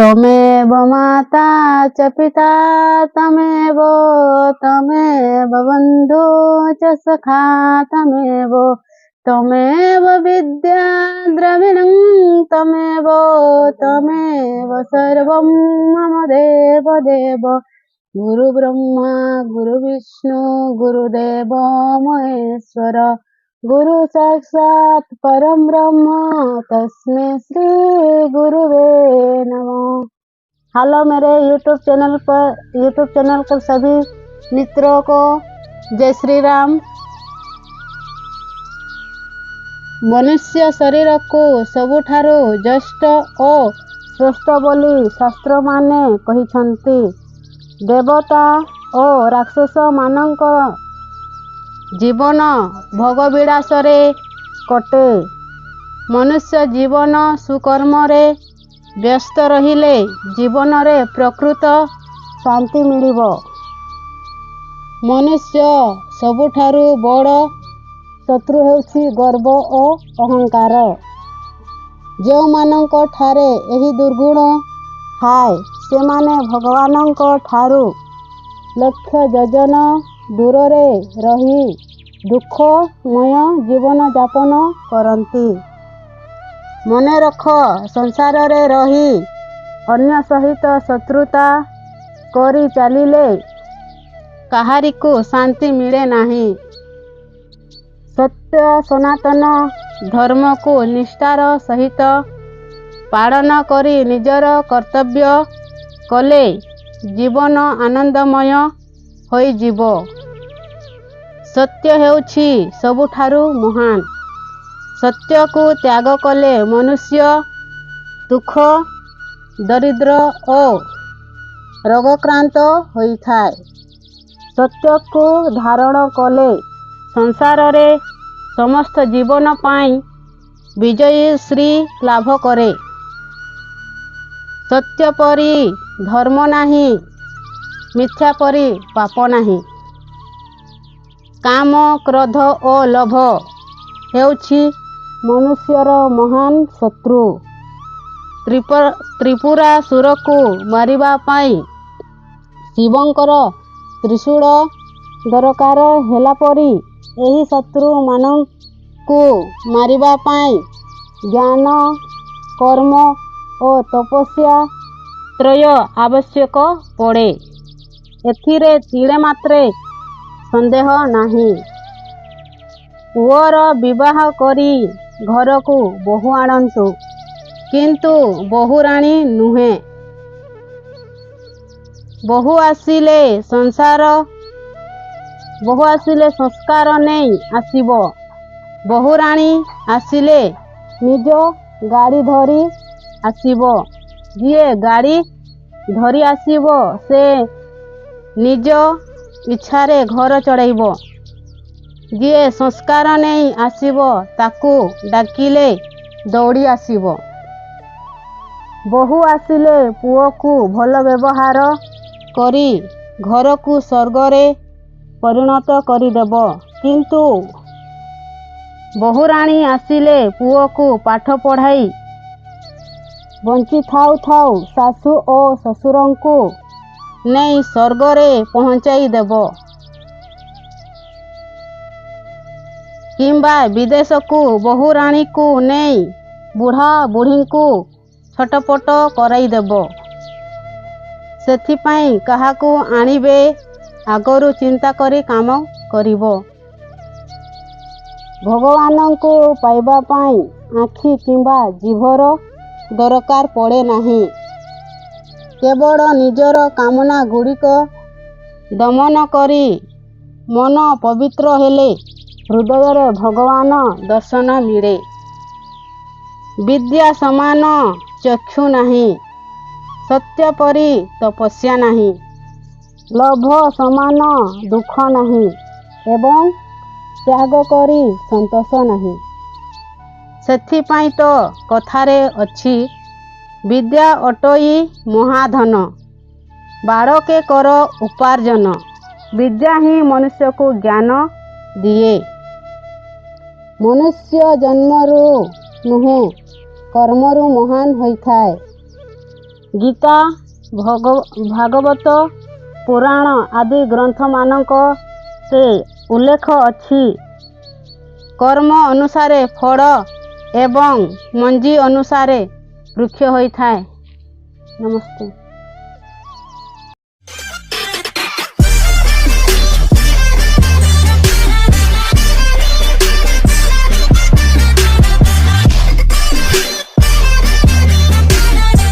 त्वमेव माता च पिता तमेव बन्धु च सखा तमेव विद्या द्रविणं तमेव सर्वं मम देव देव गुरु ब्रह्मा गुरु विष्णु गुरुदेव महेश्वर गुरु साक्षात् परम ब्रह्म तस्मै श्री गुरुवे नमः। हेलो मेरे यूट्यूब चैनल पर सभी मित्रों को जय श्री राम। मनुष्य शरीर को सबुठारु ज्येष्ठ और श्रेष्ठ बोली शास्त्र माने कहिछन्ति। देवता और राक्षस मानक जीवन भोगविलासरे कटे। मनुष्य जीवन सुकर्म रे व्यस्त रहिले जीवन रे प्रकृत शांति मिलिब। मनुष्य सबुठारु बड़ शत्रु हेउछि गर्व और अहंकार। जो मानक ठारे एही दुर्गुण थाए सेमाने भगवानक ठारू लक्ष्य योजन दूर रे रही दुखमय जीवन यापन करती। मने रख संसार रे रही अन्य सहित शत्रुता करी चलिले काहारी को शांति मिले नहीं। सत्य सनातन धर्म को निष्ठार सहित पालन करी निजर कर्तव्य कले जीवन आनंदमय होई जीव। सत्य हेउछि सबुठारु महान। सत्य को त्याग कले मनुष्य दुख दरिद्र और रोगक्रांत होइथाय। सत्य को धारण कले संसार रे समस्त जीवन पाई विजयी श्री लाभ करे। सत्य परी धर्म नाही मिथ्या परी पाप नाही। काम क्रोध और लोभ हेउछि मनुष्यर महान शत्रु। त्रिपुरासुर को मारिबा पाई शिवंकर त्रिशूल दरकार हेला परी एही शत्रु मानंकु मारिबा पाई ज्ञान कर्म और तपस्या त्रय आवश्यक पड़े। एथिरे तिले मात्रे संदेह नाही। पुअर विवाह करी घर को बहु आणंतु किंतु बहुराणी नुहे। बहु आसिले संस्कार नहीं आसिब। बहुराणी आसिले निज गाड़ी धरी आसिब। जिए गाड़ी धरी आसिब से निज इच्छारे घर चढ़ाइब। जिए संस्कार नहीं आसिब ताकू डाकिले दौड़ी आसिब। बहु आसिले पुओ को भल व्यवहार करी घर को स्वर्गरे परिणत करिदेब। किंतु बहुराणी आसिले पुओ को पाठ पढ़ाई बंची थाउ थाउ सासु और ससुरों को नहीं स्वर्गरे पहुँचाई देब। किंबा विदेश को बहुराणी को नहीं बुढ़ा बुढ़ी को छटपट कराई देब। सेथिपाई काहाकू आनिबे आगरू चिंता करी काम करिब। भगवान को पाइबा पाई आखि किंबा जीभर दरकार पड़े नहीं। केवल निजर कामना गुड़िक दमन करी मन पवित्र हेले हृदय रे भगवान दर्शन मिले। विद्या समान चक्षु नहीं सत्य परी तपस्या नहीं। लोभ समान दुख नहीं एवं त्याग करी संतोष नहीं। सेथिपाई तो कथारे अछि विद्या अटई महाधन बाड़के कर उपार्जन। विद्या ही मनुष्य को ज्ञान दिए। मनुष्य जन्मरू नुहे कर्मरू महान होइथाए। ଗୀତା ଭାଗବତ ପୁରାଣ ଆଦି ଗ୍ରନ୍ଥମାନଙ୍କରେ ଉଲ୍ଲେଖ ଅଛି। କର୍ମ ଅନୁସାରେ ଫଳ ଏବଂ ମଞ୍ଜି ଅନୁସାରେ ବୃକ୍ଷ ହୋଇଥାଏ। ନମସ୍ତେ।